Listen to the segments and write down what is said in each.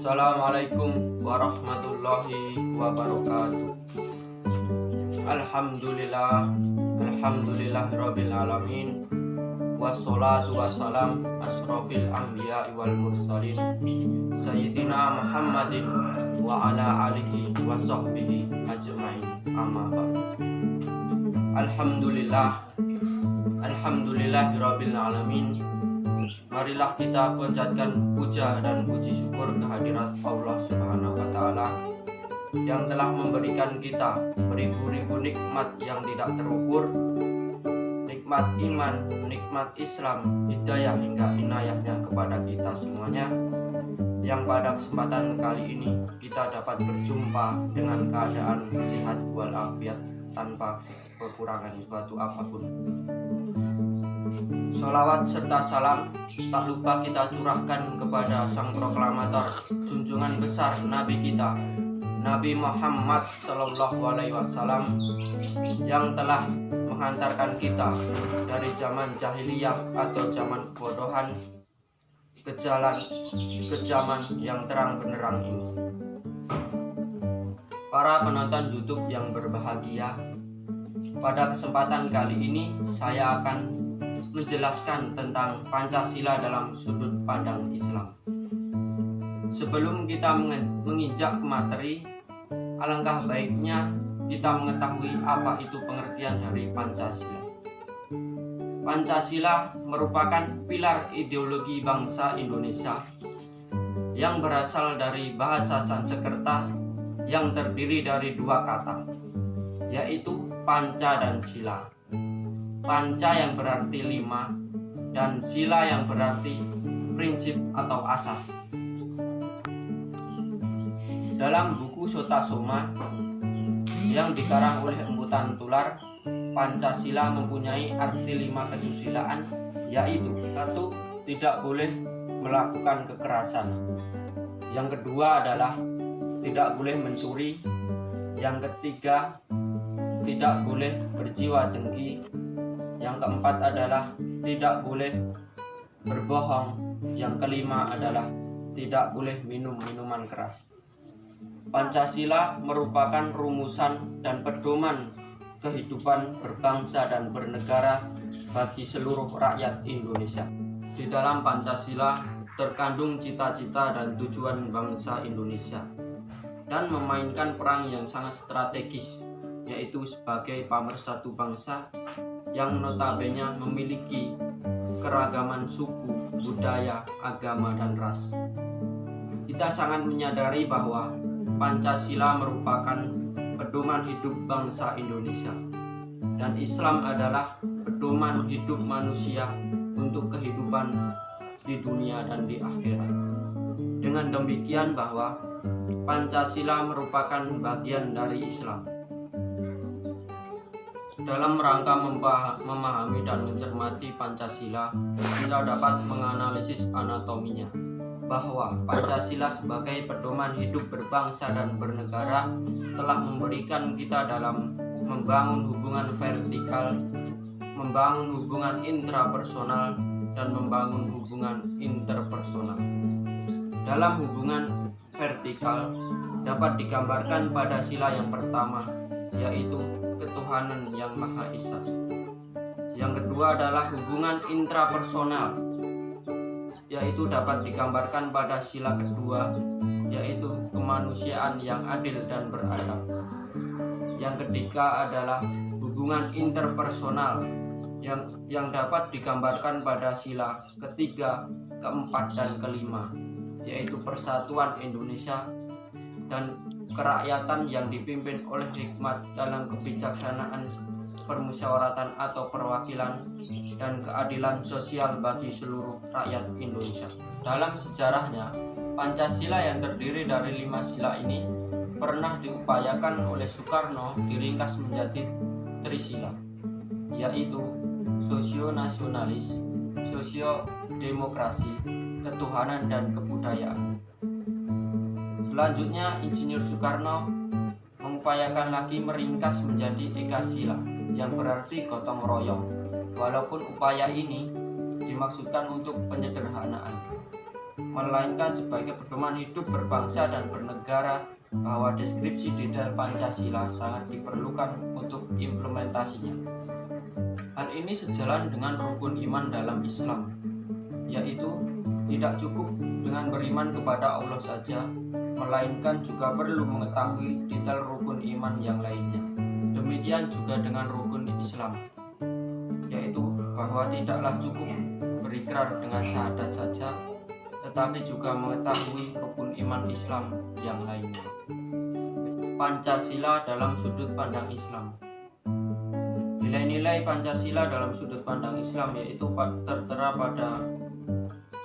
Assalamualaikum warahmatullahi wabarakatuh. Alhamdulillahirabbil alamin. Wassalatu wassalam asrofil anbiya'i wal mursalin sayyidina Muhammadin wa ala alihi wa sahbihi ajmain. Amma ba'du. Alhamdulillahirabbil alamin. Marilah kita panjatkan puja dan puji syukur kehadirat Allah Subhanahu wa Ta'ala yang telah memberikan kita beribu-ribu nikmat yang tidak terukur, nikmat iman, nikmat Islam, hidayah hingga inayahnya kepada kita semuanya, yang pada kesempatan kali ini kita dapat berjumpa dengan keadaan sehat walafiat tanpa kekurangan suatu apapun. Sholawat serta salam tak lupa kita curahkan kepada sang proklamator junjungan besar Nabi kita, Nabi Muhammad Sallallahu Alaihi Wasallam, yang telah menghantarkan kita dari zaman jahiliyah atau zaman kebodohan ke zaman yang terang benderang ini. Para penonton YouTube yang berbahagia, pada kesempatan kali ini saya akan menjelaskan tentang Pancasila dalam sudut pandang Islam. Sebelum kita menginjak ke materi, alangkah baiknya kita mengetahui apa itu pengertian dari Pancasila. Pancasila merupakan pilar ideologi bangsa Indonesia yang berasal dari bahasa Sanskerta yang terdiri dari dua kata, yaitu panca dan sila. Panca yang berarti 5 dan sila yang berarti prinsip atau asas. Dalam buku Sota Soma yang dikarang oleh Empu Tantular, Pancasila mempunyai arti 5 kesusilaan, yaitu 1. Tidak boleh melakukan kekerasan. Yang kedua adalah tidak boleh mencuri. Yang ketiga, tidak boleh berjiwa dengki. Yang keempat adalah tidak boleh berbohong. Yang kelima adalah tidak boleh minum minuman keras. Pancasila merupakan rumusan dan pedoman kehidupan berbangsa dan bernegara bagi seluruh rakyat Indonesia. Di dalam Pancasila terkandung cita-cita dan tujuan bangsa Indonesia dan memainkan peran yang sangat strategis, yaitu sebagai pemersatu bangsa yang notabene memiliki keragaman suku, budaya, agama, dan ras. Kita sangat menyadari bahwa Pancasila merupakan pedoman hidup bangsa Indonesia, dan Islam adalah pedoman hidup manusia untuk kehidupan di dunia dan di akhirat. Dengan demikian bahwa Pancasila merupakan bagian dari Islam. Dalam rangka memahami dan mencermati Pancasila, kita dapat menganalisis anatominya, bahwa Pancasila sebagai pedoman hidup berbangsa dan bernegara telah memberikan kita dalam membangun hubungan vertikal, membangun hubungan intrapersonal, dan membangun hubungan interpersonal. Dalam hubungan vertikal dapat digambarkan pada sila yang pertama, yaitu ketuhanan yang Maha Esa. Yang kedua adalah hubungan intrapersonal, yaitu dapat digambarkan pada sila kedua, yaitu kemanusiaan yang adil dan beradab. Yang ketiga adalah hubungan interpersonal yang dapat digambarkan pada sila ketiga, keempat, dan kelima, yaitu Persatuan Indonesia dan kerakyatan yang dipimpin oleh hikmat dalam kebijaksanaan, permusyawaratan atau perwakilan, dan keadilan sosial bagi seluruh rakyat Indonesia. Dalam sejarahnya, Pancasila yang terdiri dari 5 sila ini pernah diupayakan oleh Soekarno diringkas menjadi trisila, yaitu sosio-nasionalis, sosio-demokrasi, ketuhanan, dan kebudayaan. Selanjutnya, Insinyur Soekarno mengupayakan lagi meringkas menjadi ekasila, yang berarti gotong royong. Walaupun upaya ini dimaksudkan untuk penyederhanaan, melainkan sebagai pedoman hidup berbangsa dan bernegara, bahwa deskripsi detail Pancasila sangat diperlukan untuk implementasinya. Hal ini sejalan dengan rukun iman dalam Islam, yaitu tidak cukup dengan beriman kepada Allah saja, melainkan juga perlu mengetahui detail rukun iman yang lainnya. Demikian juga dengan rukun Islam, yaitu bahwa tidaklah cukup berikrar dengan syahadat saja, tetapi juga mengetahui rukun iman Islam yang lainnya. Pancasila dalam sudut pandang Islam. Nilai-nilai Pancasila dalam sudut pandang Islam yaitu tertera pada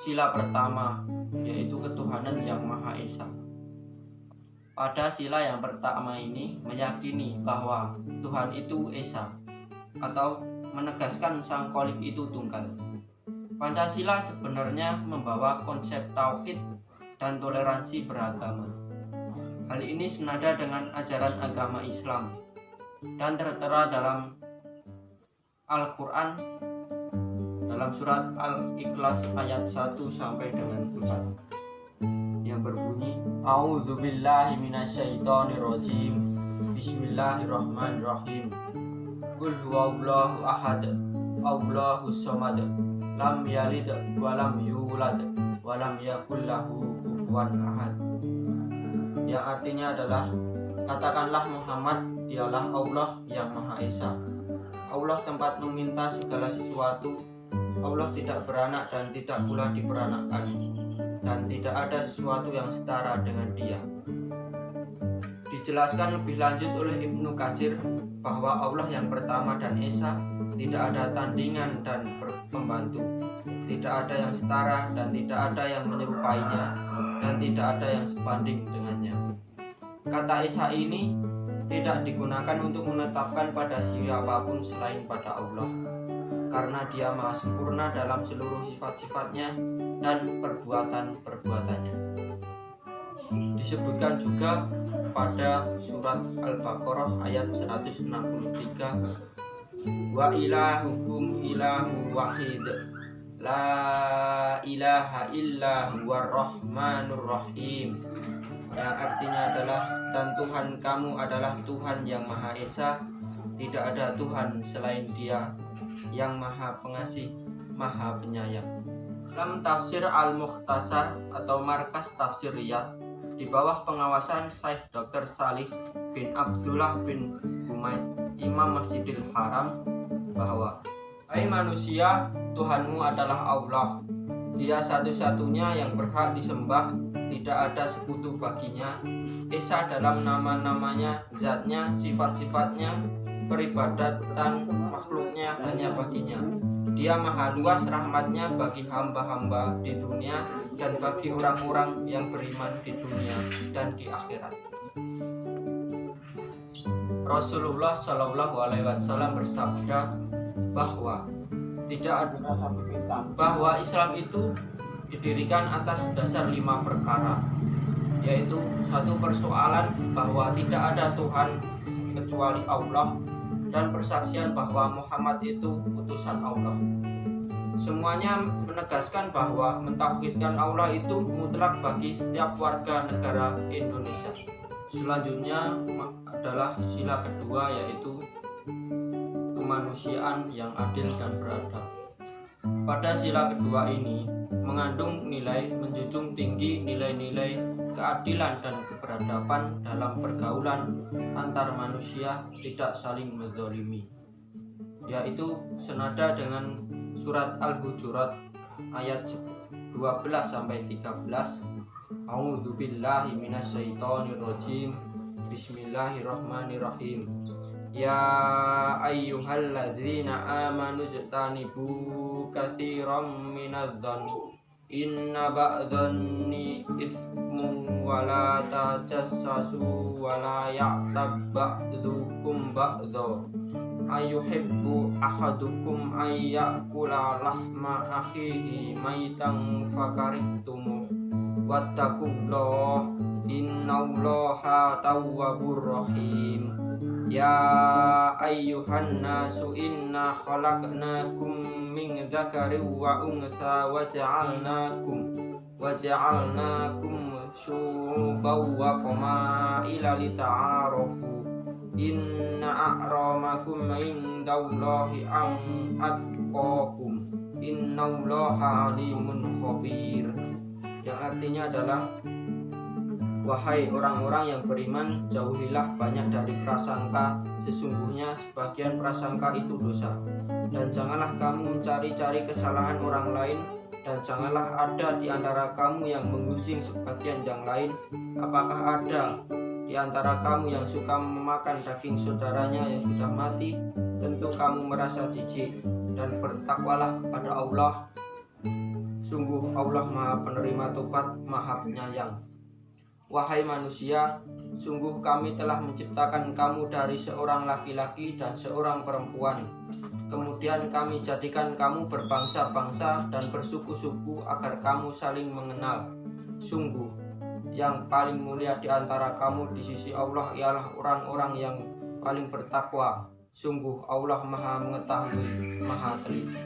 sila pertama, yaitu ketuhanan yang Maha Esa. Pada sila yang pertama ini meyakini bahwa Tuhan itu Esa, atau menegaskan Sang Kholik itu tunggal. Pancasila sebenarnya membawa konsep tauhid dan toleransi beragama. Hal ini senada dengan ajaran agama Islam dan tertera dalam Al-Quran dalam surat Al-Ikhlas ayat 1 sampai dengan 4 yang berbunyi, A'udzubillahi minasyaitonirrajim, Bismillahirrahmanirrahim. Qul huwallahu ahad, Allahus samad, lam yalid wa lam yulad wa lam yakul lahu kufuwan ahad. Yang artinya adalah, katakanlah Muhammad, dialah Allah yang Maha Esa. Allah tempat meminta segala sesuatu. Allah tidak beranak dan tidak pula diperanakkan, dan tidak ada sesuatu yang setara dengan Dia. Dijelaskan lebih lanjut oleh Ibnu Katsir bahwa Allah yang pertama dan Esa tidak ada tandingan dan pembantu, tidak ada yang setara dan tidak ada yang menyerupainya, dan tidak ada yang sebanding dengannya. Kata Esa ini tidak digunakan untuk menetapkan pada siapapun selain pada Allah, karena Dia maha sempurna dalam seluruh sifat-sifatnya dan perbuatan-perbuatannya. Disebutkan juga pada surat Al-Baqarah ayat 163, wa ilahukum ilahu wahid, la ilaha illa huwar rahmanur rahim, yang artinya adalah, dan Tuhan kamu adalah Tuhan yang Maha Esa, tidak ada Tuhan selain Dia yang Maha Pengasih, Maha Penyayang. Dalam tafsir Al-Mukhtasar atau Markas Tafsir Riyadh di bawah pengawasan Syekh Dr. Salih bin Abdullah bin Humaid, Imam Masjidil Haram, bahwa, hai manusia, Tuhanmu adalah Allah. Dia satu-satunya yang berhak disembah, tidak ada sekutu baginya. Esa dalam nama-namanya, zatnya, sifat-sifatnya, peribadatan makhluknya hanya baginya. Dia maha luas rahmatnya bagi hamba-hamba di dunia dan bagi orang-orang yang beriman di dunia dan di akhirat. Rasulullah Shallallahu Alaihi Wasallam bersabda bahwa Islam itu didirikan atas dasar 5 perkara, yaitu satu, persoalan bahwa tidak ada Tuhan kecuali Allah, dan persaksian bahwa Muhammad itu utusan Allah. Semuanya menegaskan bahwa mentauhidkan Allah itu mutlak bagi setiap warga negara Indonesia. Selanjutnya adalah sila kedua, yaitu kemanusiaan yang adil dan beradab. Pada sila kedua ini mengandung nilai menjunjung tinggi nilai-nilai keadilan dan keberadaban dalam pergaulan antar manusia, tidak saling menzalimi, yaitu senada dengan surat Al-Hujurat ayat 12-13 A'udzu billahi minasyaitonir rajim. Bismillahirrahmanirrahim. Ya ayyuhalladzina amanu jtanibu katsiran minadh-dhanni inna ba'dhanni itsmun wa la tajassasu wa la ya'tab ba'dukum ba'dha ayuhibbu ahadukum ay ya'kula lahma akhihi maitan fakarihtum wattaqullaha innallaha tawwabur rahim. Ya ayyuhan nasu inna khalaqnakum min dzakarin wa untha wa ja'alnakum syu'uban wa qabaila lita'arafu inna akramakum indallahi atqakum innallaha alimun khabir. Yang artinya adalah, wahai orang-orang yang beriman, jauhilah banyak dari prasangka, sesungguhnya sebagian prasangka itu dosa. Dan janganlah kamu mencari-cari kesalahan orang lain, dan janganlah ada di antara kamu yang menggunjing sebagian yang lain. Apakah ada di antara kamu yang suka memakan daging saudaranya yang sudah mati? Tentu kamu merasa jijik, dan bertakwalah kepada Allah. Sungguh Allah Maha Penerima Tobat, Maha Penyayang. Wahai manusia, sungguh kami telah menciptakan kamu dari seorang laki-laki dan seorang perempuan. Kemudian kami jadikan kamu berbangsa-bangsa dan bersuku-suku agar kamu saling mengenal. Sungguh, yang paling mulia di antara kamu di sisi Allah ialah orang-orang yang paling bertakwa. Sungguh Allah Maha Mengetahui, Maha Teliti.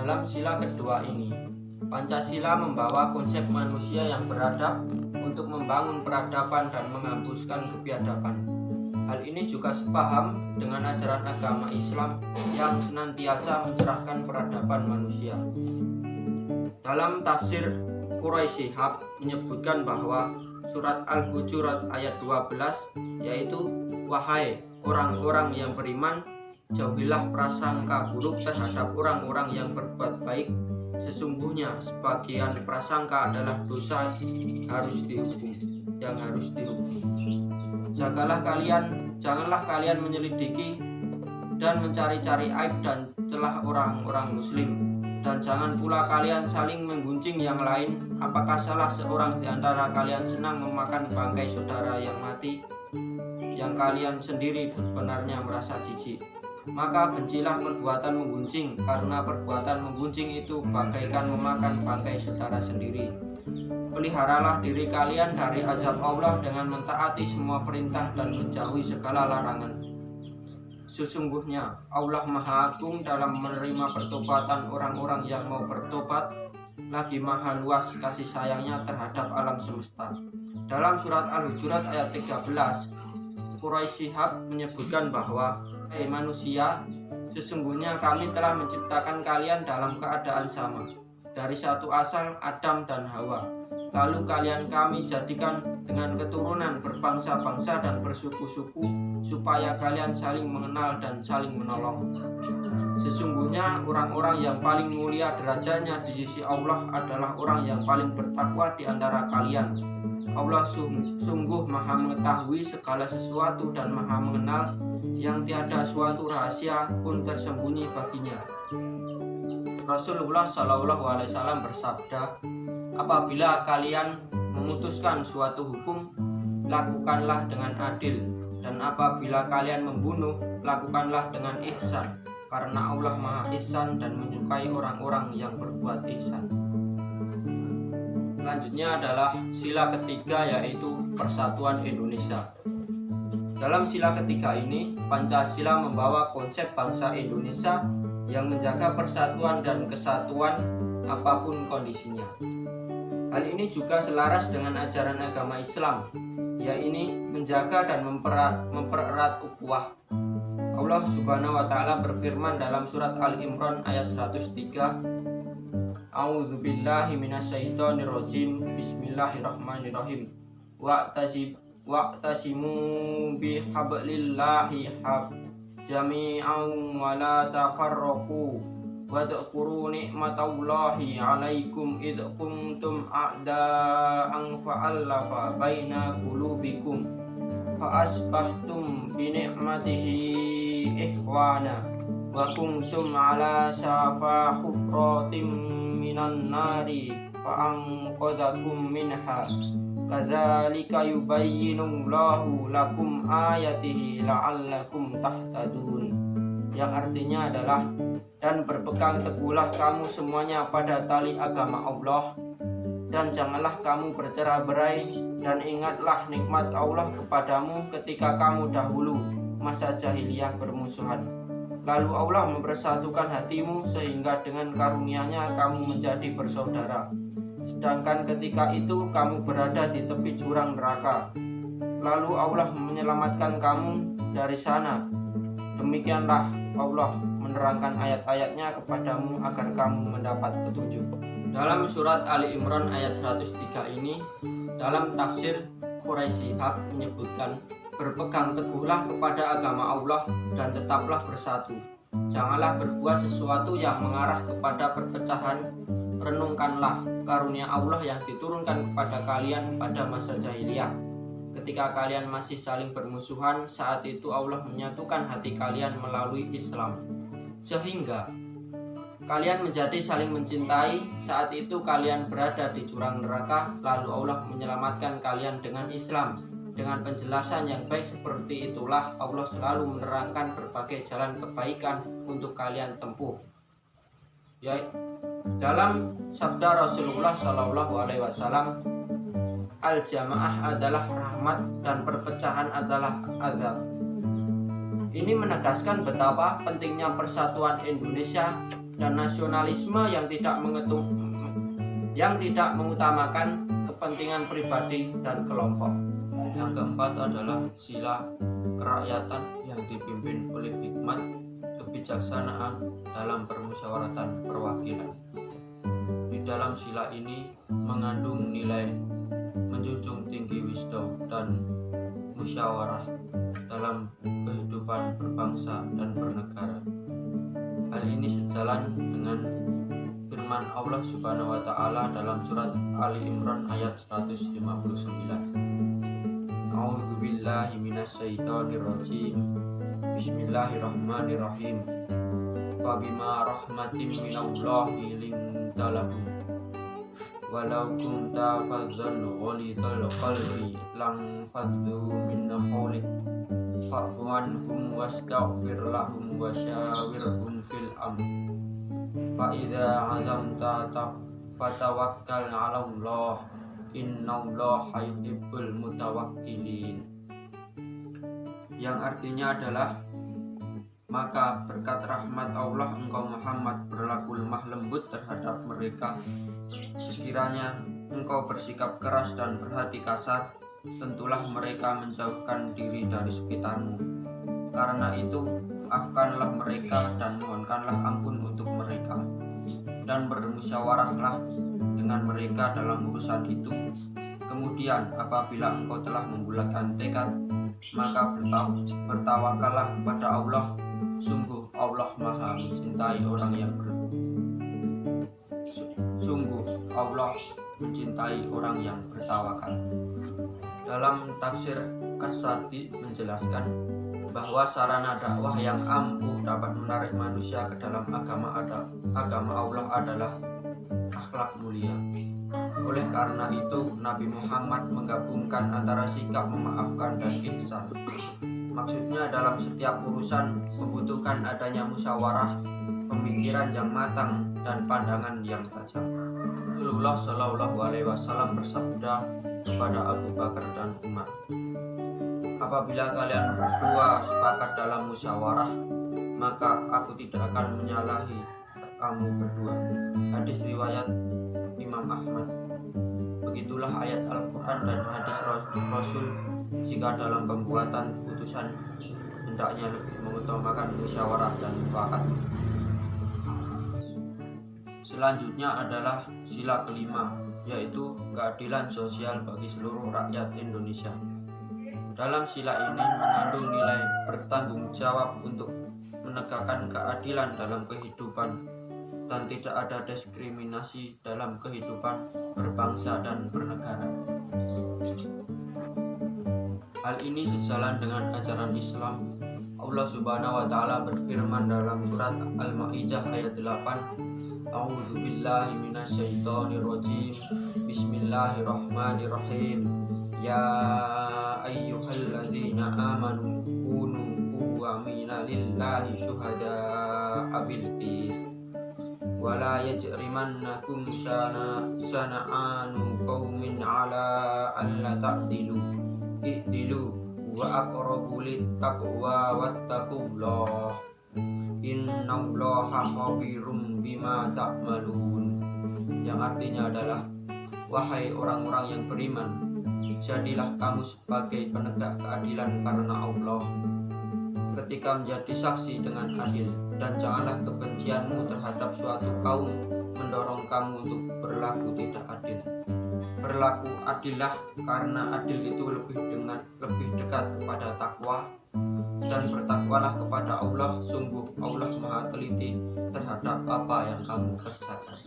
Dalam sila kedua ini, Pancasila membawa konsep manusia yang beradab untuk membangun peradaban dan menghapuskan kebiadaban. Hal ini juga sepaham dengan ajaran agama Islam yang senantiasa mencerahkan peradaban manusia. Dalam tafsir Quraisy Shihab menyebutkan bahwa surat Al-Hujurat ayat 12 yaitu, wahai orang-orang yang beriman, jauhilah prasangka buruk terhadap orang-orang yang berbuat baik. Sesungguhnya sebagian prasangka adalah dosa harus dihukum. Janganlah kalian menyelidiki dan mencari-cari aib dan celah orang-orang muslim, dan jangan pula kalian saling menggunjing yang lain. Apakah salah seorang di antara kalian senang memakan bangkai saudara yang mati, yang kalian sendiri sebenarnya merasa jijik? Maka bencilah perbuatan menggunjing, karena perbuatan menggunjing itu bagaikan memakan bangkai saudara sendiri. Peliharalah diri kalian dari azab Allah dengan mentaati semua perintah dan menjauhi segala larangan. Sesungguhnya Allah Maha Agung dalam menerima pertobatan orang-orang yang mau bertobat, lagi Maha luas kasih sayangnya terhadap alam semesta. Dalam surat Al-Hujurat ayat 13, Quraisy Shihab menyebutkan bahwa, hei manusia, sesungguhnya kami telah menciptakan kalian dalam keadaan sama, dari satu asal Adam dan Hawa. Lalu kalian kami jadikan dengan keturunan berbangsa-bangsa dan bersuku-suku, supaya kalian saling mengenal dan saling menolong. Sesungguhnya orang-orang yang paling mulia derajatnya di sisi Allah adalah orang yang paling bertakwa di antara kalian. Allah sungguh Maha mengetahui segala sesuatu dan Maha mengenal, yang tiada suatu rahasia pun tersembunyi baginya. Rasulullah SAW bersabda, apabila kalian memutuskan suatu hukum, lakukanlah dengan adil, dan apabila kalian membunuh, lakukanlah dengan ihsan, karena Allah Maha Ihsan dan menyukai orang-orang yang berbuat ihsan. Selanjutnya adalah sila ketiga, yaitu Persatuan Indonesia. Dalam sila ketiga ini, Pancasila membawa konsep bangsa Indonesia yang menjaga persatuan dan kesatuan apapun kondisinya. Hal ini juga selaras dengan ajaran agama Islam, yaitu menjaga dan mempererat ukhuwah. Allah Subhanahu wa taala berfirman dalam surat Al-Imran ayat 103, A'udzu billahi minasyaitonir rajim. Bismillahirrahmanirrahim. Wa'tasimu bihablillahi jami'an wa la tafarraqu Wadhkuru ni'matallahi 'alaikum id kuntum a'da'an fa'alafa baina qulubikum fa asbahtum bi ni'matihi ikhwana wa kuntum 'ala shafa hufratin minan nari fa anqadhakum minha kadzalika yubayyinullahu lakum ayatihi la'allakum tahtadun, yang artinya adalah, dan berpegang teguhlah kamu semuanya pada tali agama Allah, dan janganlah kamu bercerai-berai, dan ingatlah nikmat Allah kepadamu ketika kamu dahulu masa jahiliyah bermusuhan. Lalu Allah mempersatukan hatimu sehingga dengan karunia-Nya kamu menjadi bersaudara. Sedangkan ketika itu kamu berada di tepi jurang neraka. Lalu Allah menyelamatkan kamu dari sana. Demikianlah Allah menerangkan ayat-ayatnya kepadamu agar kamu mendapat petunjuk. Dalam surat Ali Imran ayat 103 ini, dalam tafsir Quraisy Shihab menyebutkan, berpegang teguhlah kepada agama Allah dan tetaplah bersatu. Janganlah berbuat sesuatu yang mengarah kepada perpecahan. Renungkanlah karunia Allah yang diturunkan kepada kalian pada masa jahiliyah. Ketika kalian masih saling bermusuhan, saat itu Allah menyatukan hati kalian melalui Islam, sehingga kalian menjadi saling mencintai. Saat itu kalian berada di jurang neraka, lalu Allah menyelamatkan kalian dengan Islam. Dengan penjelasan yang baik seperti itulah Allah selalu menerangkan berbagai jalan kebaikan untuk kalian tempuh. Dalam sabda Rasulullah SAW, al-jamaah adalah rahmat dan perpecahan adalah azab. Ini menegaskan betapa pentingnya persatuan Indonesia dan nasionalisme yang tidak mengutamakan kepentingan pribadi dan kelompok. Yang keempat adalah sila kerakyatan yang dipimpin oleh hikmat kebijaksanaan dalam permusyawaratan perwakilan. Di dalam sila ini mengandung nilai menjunjung tinggi wisdom dan musyawarah dalam kehidupan berbangsa dan bernegara. Hal ini sejalan dengan firman Allah Subhanahu wa taala dalam surat Ali Imran ayat 159. A'udzubillahi minasyaitonirrajim. Bismillahirrahmanirrahim. Wa bima rahmatin minallahi linta lahum walau kunta fadzan ghalidhal qalbi lam faddu min hawlik fa'fu anhum wastaghfir lahum wasyawirhum fil amr fa idza azamta fatawakkal 'ala Allah innallaha yuhibbul mutawakkilin, yang artinya adalah, maka berkat rahmat Allah engkau Muhammad berlaku lemah lembut terhadap mereka. Sekiranya engkau bersikap keras dan berhati kasar, tentulah mereka menjauhkan diri dari sekitarmu. Karena itu, maafkanlah mereka dan mohonkanlah ampun untuk mereka, dan bermusyawarahlah dengan mereka dalam urusan itu. Kemudian apabila engkau telah membulatkan tekad, maka bertawakallah kepada Allah. Sungguh Allah Maha mencintai orang yang bertawakal. Dalam tafsir As-Sadi menjelaskan bahwa sarana dakwah yang ampuh dapat menarik manusia ke dalam agama Allah adalah akhlak mulia. Oleh karena itu, Nabi Muhammad menggabungkan antara sikap memaafkan dan ihsan. Maksudnya dalam setiap urusan membutuhkan adanya musyawarah, pemikiran yang matang, dan pandangan yang tajam. Rasulullah Shallallahu Alaihi Wasallam bersabda kepada Abu Bakar dan Umar, apabila kalian berdua sepakat dalam musyawarah, maka aku tidak akan menyalahi kamu berdua. Hadis riwayat Imam Ahmad. Begitulah ayat Al-Quran dan hadis Rasul. Jika dalam pembuatan putusan hendaknya lebih mengutamakan musyawarah dan mufakat. Selanjutnya adalah sila kelima, yaitu keadilan sosial bagi seluruh rakyat Indonesia. Dalam sila ini mengandung nilai bertanggung jawab untuk menegakkan keadilan dalam kehidupan dan tidak ada diskriminasi dalam kehidupan berbangsa dan bernegara. Hal ini sejalan dengan ajaran Islam. Allah Subhanahu wa taala berfirman dalam surat Al-Maidah ayat 8, A'udzu billahi minasyaitonir rajim. Bismillahirrahmanirrahim. Ya ayyuhalladzina amanu kunu qawwamina lillahi syuhada'a bil qist. Wala yajrimannakum sana'anu qaumin ala alla ta'dilu. I'dilu wa aqrabu littaqwa wattaqullah. Innallaha khabirum bima ta'malun. Yang artinya adalah, wahai orang-orang yang beriman, jadilah kamu sebagai penegak keadilan karena Allah ketika menjadi saksi dengan adil, dan janganlah kebencianmu terhadap suatu kaum mendorong kamu untuk berlaku tidak adil. Berlaku adillah, karena adil itu lebih dekat kepada takwa, dan bertakwalah kepada Allah, sungguh Allah Maha teliti terhadap apa yang kamu kerjakan.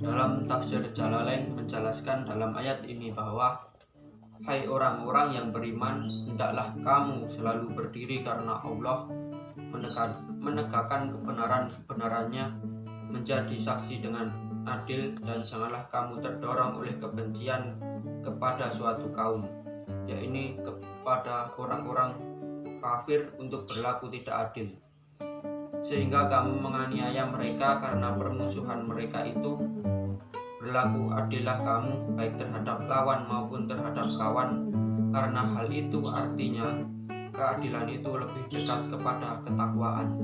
Dalam tafsir Jalalain menjelaskan dalam ayat ini bahwa, hai orang-orang yang beriman, hendaklah kamu selalu berdiri karena Allah, menegakkan kebenaran-kebenarannya, menjadi saksi dengan adil, dan janganlah kamu terdorong oleh kebencian kepada suatu kaum, yakni kepada orang-orang kafir, untuk berlaku tidak adil, sehingga kamu menganiaya mereka karena permusuhan mereka itu. Berlaku adillah kamu, baik terhadap lawan maupun terhadap kawan, karena hal itu artinya keadilan itu lebih dekat kepada ketakwaan.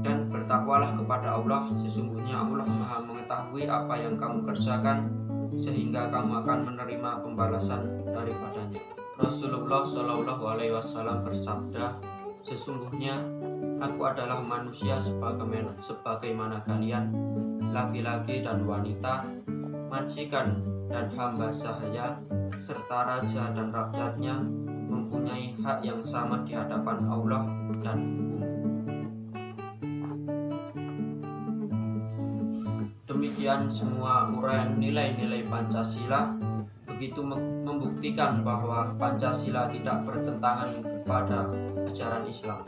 Dan bertakwalah kepada Allah, sesungguhnya Allah Maha mengetahui apa yang kamu kerjakan, sehingga kamu akan menerima pembalasan daripadanya. Rasulullah Shallallahu Alaihi Wasallam bersabda, sesungguhnya aku adalah manusia sebagaimana kalian, laki-laki dan wanita, majikan dan hamba sahaya, serta raja dan rakyatnya mempunyai hak yang sama di hadapan Allah dan hukum. Demikian semua uraian nilai-nilai Pancasila begitu membuktikan bahwa Pancasila tidak bertentangan kepada ajaran Islam.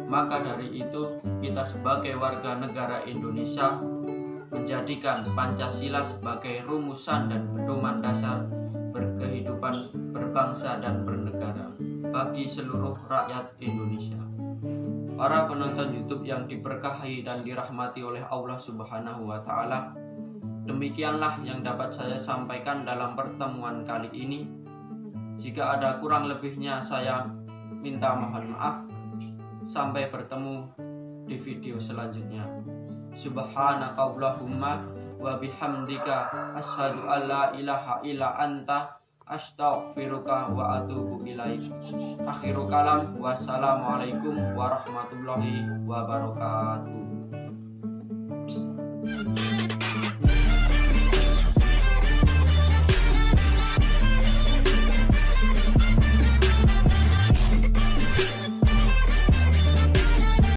Maka dari itu, kita sebagai warga negara Indonesia menjadikan Pancasila sebagai rumusan dan pedoman dasar berkehidupan berbangsa dan bernegara bagi seluruh rakyat Indonesia. Para penonton YouTube yang diberkahi dan dirahmati oleh Allah Subhanahu wa taala, demikianlah yang dapat saya sampaikan dalam pertemuan kali ini. Jika ada kurang lebihnya, saya minta mohon maaf. Sampai bertemu di video selanjutnya. Subhanakallahumma wa bihamdika asyhadu an la ilaha illa anta astaghfiruka wa atubu ilaik. Akhirul kalam, wassalamualaikum warahmatullahi wabarakatuh.